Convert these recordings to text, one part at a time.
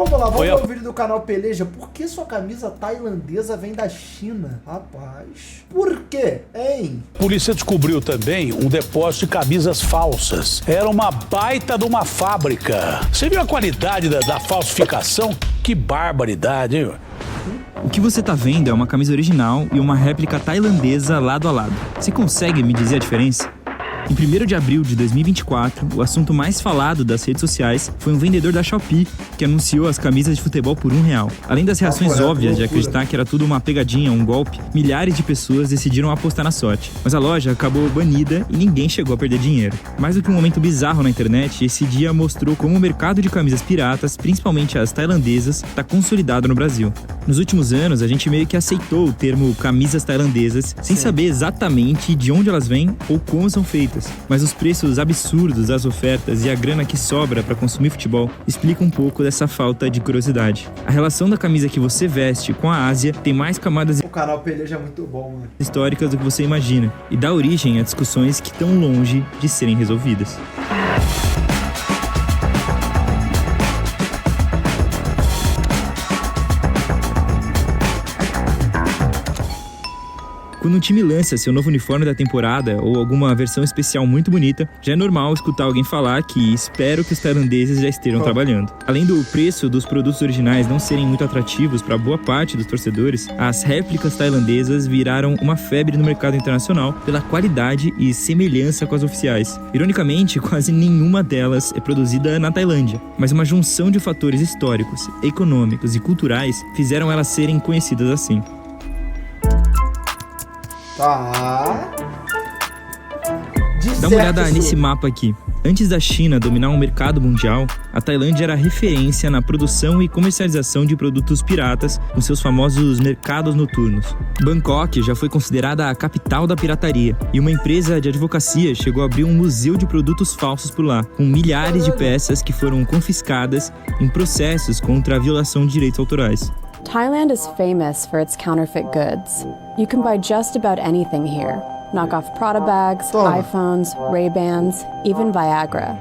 vamos lá, vamos ver o vídeo do canal Peleja. Por que sua camisa tailandesa vem da China? Rapaz, por quê, hein? A polícia descobriu também um depósito de camisas falsas. Era uma baita de uma fábrica. Você viu a qualidade da falsificação? Que barbaridade, hein? O que você tá vendo é uma camisa original e uma réplica tailandesa lado a lado. Você consegue me dizer a diferença? Em 1º de abril de 2024, o assunto mais falado das redes sociais foi um vendedor da Shopee que anunciou as camisas de futebol por R$1. Além das reações óbvias de acreditar que era tudo uma pegadinha, um golpe, milhares de pessoas decidiram apostar na sorte. Mas a loja acabou banida e ninguém chegou a perder dinheiro. Mais do que um momento bizarro na internet, esse dia mostrou como o mercado de camisas piratas, principalmente as tailandesas, está consolidado no Brasil. Nos últimos anos, a gente meio que aceitou o termo camisas tailandesas sem saber exatamente de onde elas vêm ou como são feitas. Mas os preços absurdos das ofertas e a grana que sobra para consumir futebol explicam um pouco dessa falta de curiosidade. A relação da camisa que você veste com a Ásia tem mais camadas O canal Peleja é muito bom, mano. históricas do que você imagina e dá origem a discussões que estão longe de serem resolvidas. Quando um time lança seu novo uniforme da temporada ou alguma versão especial muito bonita, já é normal escutar alguém falar que espero que os tailandeses já estejam trabalhando. Além do preço dos produtos originais não serem muito atrativos para boa parte dos torcedores, as réplicas tailandesas viraram uma febre no mercado internacional pela qualidade e semelhança com as oficiais. Ironicamente, quase nenhuma delas é produzida na Tailândia, mas uma junção de fatores históricos, econômicos e culturais fizeram elas serem conhecidas assim. Tá. Dá uma olhada nesse mapa aqui. Antes da China dominar um mercado mundial, a Tailândia era referência na produção e comercialização de produtos piratas com seus famosos mercados noturnos. Bangkok já foi considerada a capital da pirataria e uma empresa de advocacia chegou a abrir um museu de produtos falsos por lá, com milhares de peças que foram confiscadas em processos contra a violação de direitos autorais. Thailand is famous for its counterfeit goods. You can buy just about anything here. Knockoff Prada bags, iPhones, Ray-Bans, even Viagra.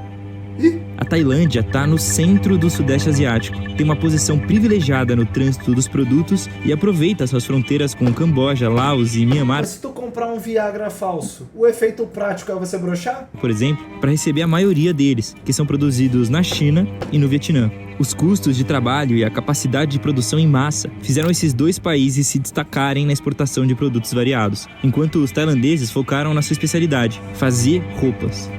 A Tailândia está no centro do Sudeste Asiático, tem uma posição privilegiada no trânsito dos produtos e aproveita suas fronteiras com Camboja, Laos e Myanmar. Se tu comprar um Viagra falso, o efeito prático é você broxar? Por exemplo, para receber a maioria deles, que são produzidos na China e no Vietnã. Os custos de trabalho e a capacidade de produção em massa fizeram esses dois países se destacarem na exportação de produtos variados, enquanto os tailandeses focaram na sua especialidade, fazer roupas.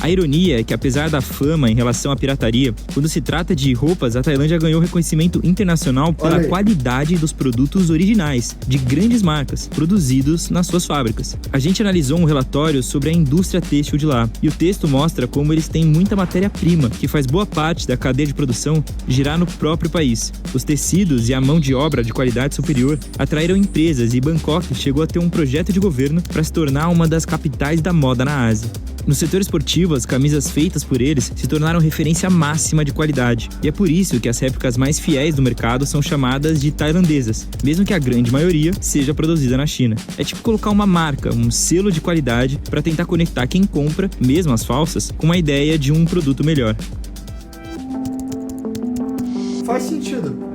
A ironia é que, apesar da fama em relação à pirataria, quando se trata de roupas, a Tailândia ganhou reconhecimento internacional pela qualidade dos produtos originais, de grandes marcas, produzidos nas suas fábricas. A gente analisou um relatório sobre a indústria têxtil de lá, e o texto mostra como eles têm muita matéria-prima, que faz boa parte da cadeia de produção girar no próprio país. Os tecidos e a mão de obra de qualidade superior atraíram empresas e Bangkok chegou a ter um projeto de governo para se tornar uma das capitais da moda na Ásia. No setor esportivo, as camisas feitas por eles se tornaram referência máxima de qualidade. E é por isso que as réplicas mais fiéis do mercado são chamadas de tailandesas, mesmo que a grande maioria seja produzida na China. É tipo colocar uma marca, um selo de qualidade, para tentar conectar quem compra, mesmo as falsas, com a ideia de um produto melhor. Faz sentido.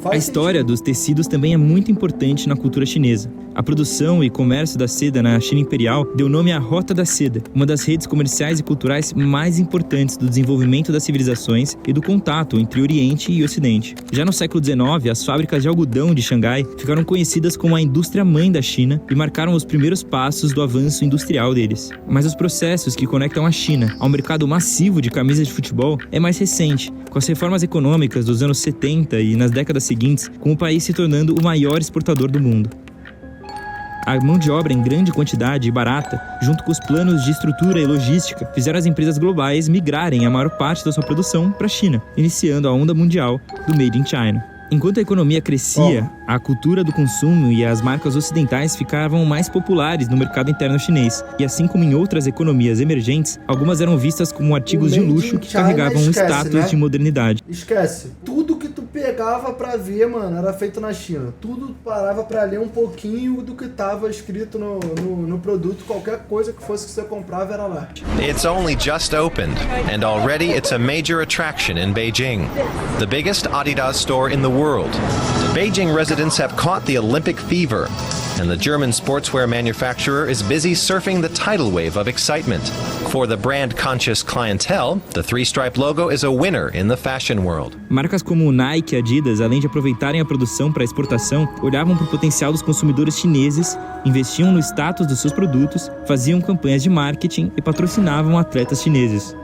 A história dos tecidos também é muito importante na cultura chinesa. A produção e comércio da seda na China Imperial deu nome à Rota da Seda, uma das redes comerciais e culturais mais importantes do desenvolvimento das civilizações e do contato entre Oriente e Ocidente. Já no século XIX, as fábricas de algodão de Xangai ficaram conhecidas como a indústria-mãe da China e marcaram os primeiros passos do avanço industrial deles. Mas os processos que conectam a China ao mercado massivo de camisas de futebol é mais recente, com as reformas econômicas dos anos 70 e nas décadas seguintes, com o país se tornando o maior exportador do mundo. A mão de obra em grande quantidade e barata, junto com os planos de estrutura e logística, fizeram as empresas globais migrarem a maior parte da sua produção para a China, iniciando a onda mundial do Made in China. Enquanto a economia crescia, a cultura do consumo e as marcas ocidentais ficavam mais populares no mercado interno chinês. E assim como em outras economias emergentes, algumas eram vistas como artigos de luxo que carregavam um status de modernidade. Esquece. Tudo que tu pegava pra ver, mano, era feito na China. Tudo parava pra ler um pouquinho do que tava escrito no produto. Qualquer coisa que fosse que você comprava era lá. It's only just opened, and already it's a major attraction in Beijing, the biggest Adidas store in the world. Beijing residents have caught the Olympic fever, and the German sportswear manufacturer is busy surfing the tidal wave of excitement. For the brand-conscious clientele, the three-stripe logo is a winner in the fashion world. Marcas como Nike e Adidas, além de aproveitarem a produção para exportação, olhavam para o potencial dos consumidores chineses, investiam no status dos seus produtos, faziam campanhas de marketing e patrocinavam atletas chineses.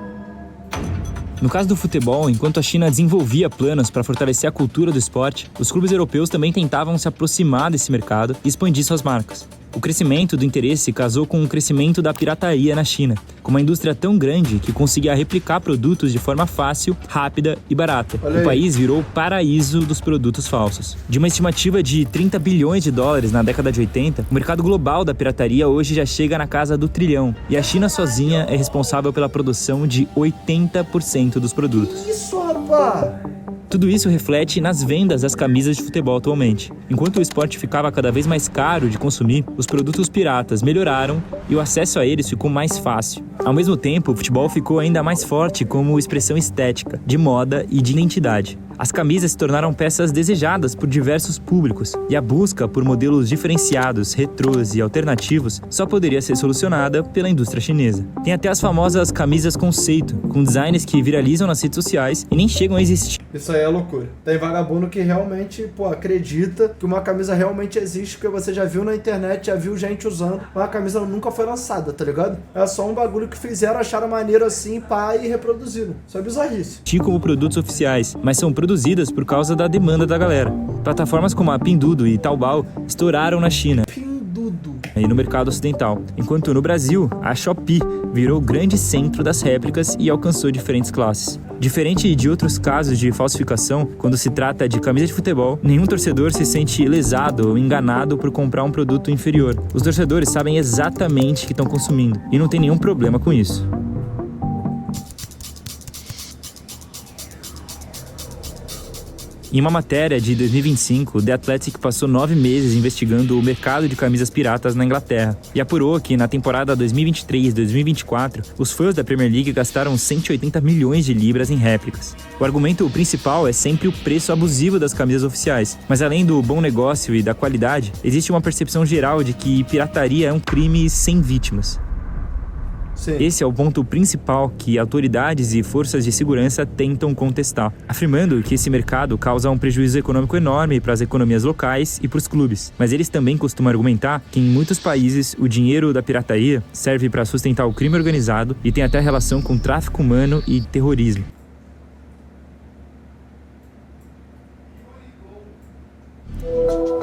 No caso do futebol, enquanto a China desenvolvia planos para fortalecer a cultura do esporte, os clubes europeus também tentavam se aproximar desse mercado e expandir suas marcas. O crescimento do interesse casou com o crescimento da pirataria na China, com uma indústria tão grande que conseguia replicar produtos de forma fácil, rápida e barata. O país virou o paraíso dos produtos falsos. De uma estimativa de 30 bilhões de dólares na década de 80, o mercado global da pirataria hoje já chega na casa do trilhão, e a China sozinha é responsável pela produção de 80% dos produtos. Isso, rapaz! Tudo isso reflete nas vendas das camisas de futebol atualmente. Enquanto o esporte ficava cada vez mais caro de consumir, os produtos piratas melhoraram e o acesso a eles ficou mais fácil. Ao mesmo tempo, o futebol ficou ainda mais forte como expressão estética, de moda e de identidade. As camisas se tornaram peças desejadas por diversos públicos, e a busca por modelos diferenciados, retrôs e alternativos só poderia ser solucionada pela indústria chinesa. Tem até as famosas camisas conceito, com designs que viralizam nas redes sociais e nem chegam a existir. Isso aí é loucura. Tem vagabundo que realmente, acredita que uma camisa realmente existe, porque você já viu na internet, já viu gente usando, mas a camisa nunca foi lançada, tá ligado? É só um bagulho que fizeram, acharam maneiro assim, pá, e reproduziram. Isso é bizarrice. Como produtos oficiais, mas são produzidas por causa da demanda da galera. Plataformas como a Pinduoduo e Taobao estouraram na China e no mercado ocidental, enquanto no Brasil, a Shopee virou o grande centro das réplicas e alcançou diferentes classes. Diferente de outros casos de falsificação, quando se trata de camisa de futebol, nenhum torcedor se sente lesado ou enganado por comprar um produto inferior. Os torcedores sabem exatamente o que estão consumindo e não tem nenhum problema com isso. Em uma matéria de 2025, The Athletic passou 9 meses investigando o mercado de camisas piratas na Inglaterra e apurou que na temporada 2023-2024, os fãs da Premier League gastaram 180 milhões de libras em réplicas. O argumento principal é sempre o preço abusivo das camisas oficiais, mas além do bom negócio e da qualidade, existe uma percepção geral de que pirataria é um crime sem vítimas. Sim. Esse é o ponto principal que autoridades e forças de segurança tentam contestar, afirmando que esse mercado causa um prejuízo econômico enorme para as economias locais e para os clubes. Mas eles também costumam argumentar que em muitos países o dinheiro da pirataria serve para sustentar o crime organizado e tem até relação com tráfico humano e terrorismo.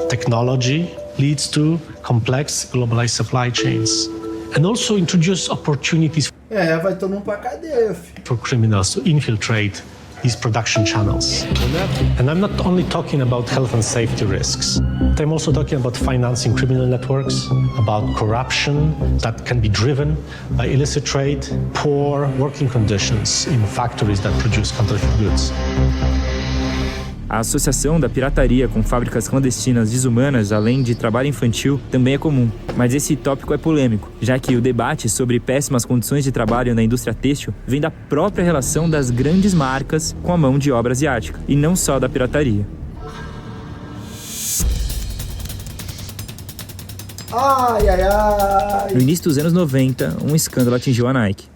Technology leads to complex globalized supply chains. And also introduce opportunities vai todo mundo pra cadeia, filho. For criminals to infiltrate these production channels. And I'm not only talking about health and safety risks, but I'm also talking about financing criminal networks, about corruption that can be driven by illicit trade, poor working conditions in factories that produce counterfeit goods. A associação da pirataria com fábricas clandestinas desumanas, além de trabalho infantil, também é comum. Mas esse tópico é polêmico, já que o debate sobre péssimas condições de trabalho na indústria têxtil vem da própria relação das grandes marcas com a mão de obra asiática, e não só da pirataria. No início dos anos 90, um escândalo atingiu a Nike.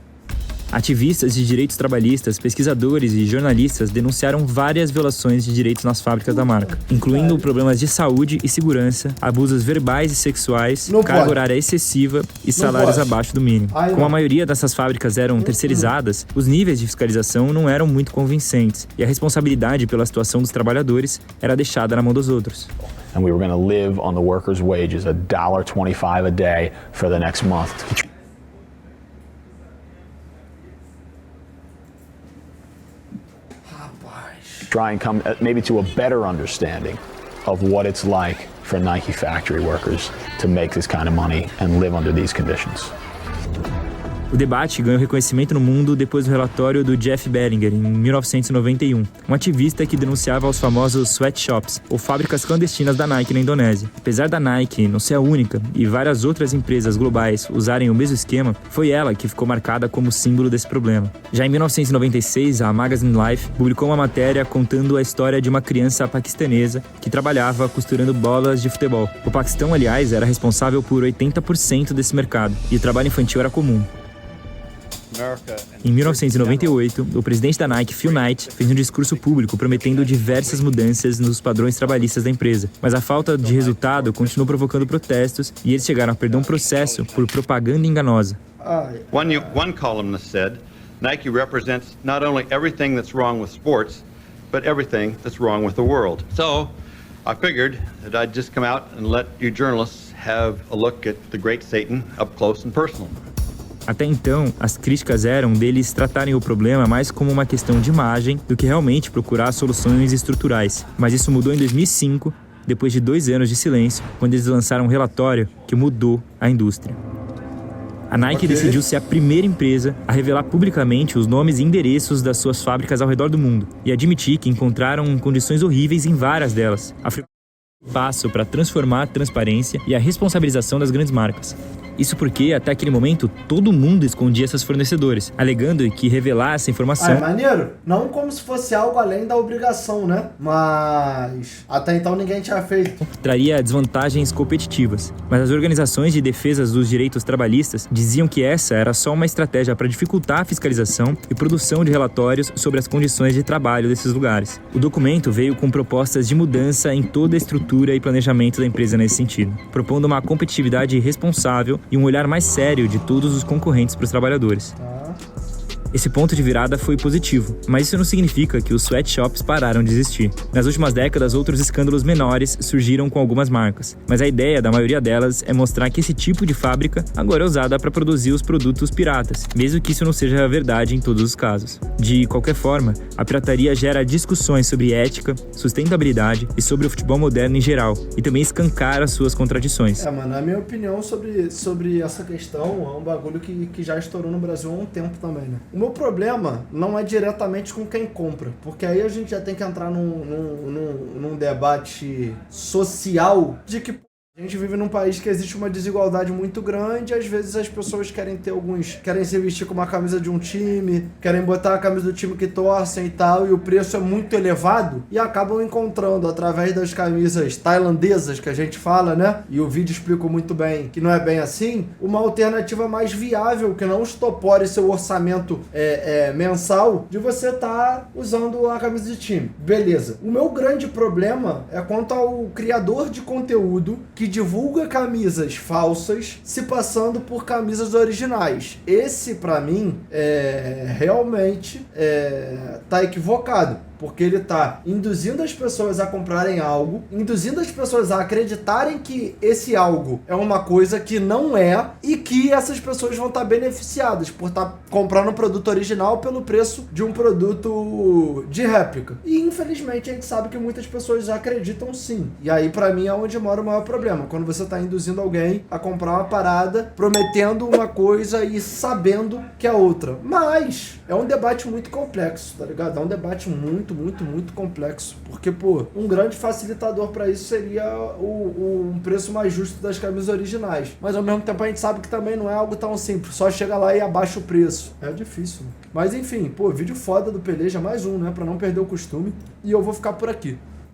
Ativistas de direitos trabalhistas, pesquisadores e jornalistas denunciaram várias violações de direitos nas fábricas da marca, incluindo problemas de saúde e segurança, abusos verbais e sexuais, carga horária excessiva e salários abaixo do mínimo. Como a maioria dessas fábricas eram terceirizadas, os níveis de fiscalização não eram muito convincentes e a responsabilidade pela situação dos trabalhadores era deixada na mão dos outros. And we were going to live on the workers' wages, $1.25 a day for the next month. Try and come maybe to a better understanding of what it's like for Nike factory workers to make this kind of money and live under these conditions. O debate ganhou reconhecimento no mundo depois do relatório do Jeff Bellinger, em 1991, um ativista que denunciava os famosos sweatshops, ou fábricas clandestinas da Nike na Indonésia. Apesar da Nike não ser a única e várias outras empresas globais usarem o mesmo esquema, foi ela que ficou marcada como símbolo desse problema. Já em 1996, a Magazine Life publicou uma matéria contando a história de uma criança paquistanesa que trabalhava costurando bolas de futebol. O Paquistão, aliás, era responsável por 80% desse mercado, e o trabalho infantil era comum. Em 1998, o presidente da Nike, Phil Knight, fez um discurso público prometendo diversas mudanças nos padrões trabalhistas da empresa. Mas a falta de resultado continuou provocando protestos e eles chegaram a perder um processo por propaganda enganosa. One columnist said, Nike represents not only everything that's wrong with sports, but everything that's wrong with the world. So, I figured that I'd just come out and let you journalists have a look at the great Satan up close and personal. Até então, as críticas eram deles tratarem o problema mais como uma questão de imagem do que realmente procurar soluções estruturais. Mas isso mudou em 2005, depois de 2 anos de silêncio, quando eles lançaram um relatório que mudou a indústria. A Nike decidiu ser a primeira empresa a revelar publicamente os nomes e endereços das suas fábricas ao redor do mundo e admitir que encontraram condições horríveis em várias delas. Passo para transformar a transparência e a responsabilização das grandes marcas. Isso porque, até aquele momento, todo mundo escondia seus fornecedores, alegando que revelar essa informação... É maneiro. Não como se fosse algo além da obrigação, né? Mas até então ninguém tinha feito. Traria desvantagens competitivas. Mas as organizações de defesa dos direitos trabalhistas diziam que essa era só uma estratégia para dificultar a fiscalização e produção de relatórios sobre as condições de trabalho desses lugares. O documento veio com propostas de mudança em toda a estrutura e planejamento da empresa nesse sentido, propondo uma competitividade responsável e um olhar mais sério de todos os concorrentes para os trabalhadores. Esse ponto de virada foi positivo, mas isso não significa que os sweatshops pararam de existir. Nas últimas décadas, outros escândalos menores surgiram com algumas marcas, mas a ideia da maioria delas é mostrar que esse tipo de fábrica agora é usada para produzir os produtos piratas, mesmo que isso não seja verdade em todos os casos. De qualquer forma, a pirataria gera discussões sobre ética, sustentabilidade e sobre o futebol moderno em geral, e também escancara suas contradições. Mano, a minha opinião sobre essa questão é um bagulho que já estourou no Brasil há um tempo também, né? O meu problema não é diretamente com quem compra, porque aí a gente já tem que entrar num debate social de que a gente vive num país que existe uma desigualdade muito grande, às vezes as pessoas querem se vestir com uma camisa de um time, querem botar a camisa do time que torcem e tal, e o preço é muito elevado, e acabam encontrando, através das camisas tailandesas que a gente fala, né, e o vídeo explica muito bem que não é bem assim, uma alternativa mais viável, que não estopore seu orçamento mensal, de você estar usando a camisa de time. Beleza. O meu grande problema é quanto ao criador de conteúdo que divulga camisas falsas se passando por camisas originais. Esse, pra mim, realmente tá equivocado. Porque ele tá induzindo as pessoas a comprarem algo, induzindo as pessoas a acreditarem que esse algo é uma coisa que não é, e que essas pessoas vão estar beneficiadas por estar comprando um produto original pelo preço de um produto de réplica. E infelizmente a gente sabe que muitas pessoas acreditam sim. E aí pra mim é onde mora o maior problema, quando você tá induzindo alguém a comprar uma parada, prometendo uma coisa e sabendo que é outra. Mas é um debate muito complexo, tá ligado? É um debate muito complexo, porque, um grande facilitador para isso seria um preço mais justo das camisas originais, mas ao mesmo tempo a gente sabe que também não é algo tão simples, só chega lá e abaixa o preço, é difícil, né? Mas enfim, vídeo foda do Peleja, mais um, né, para não perder o costume, e eu vou ficar por aqui.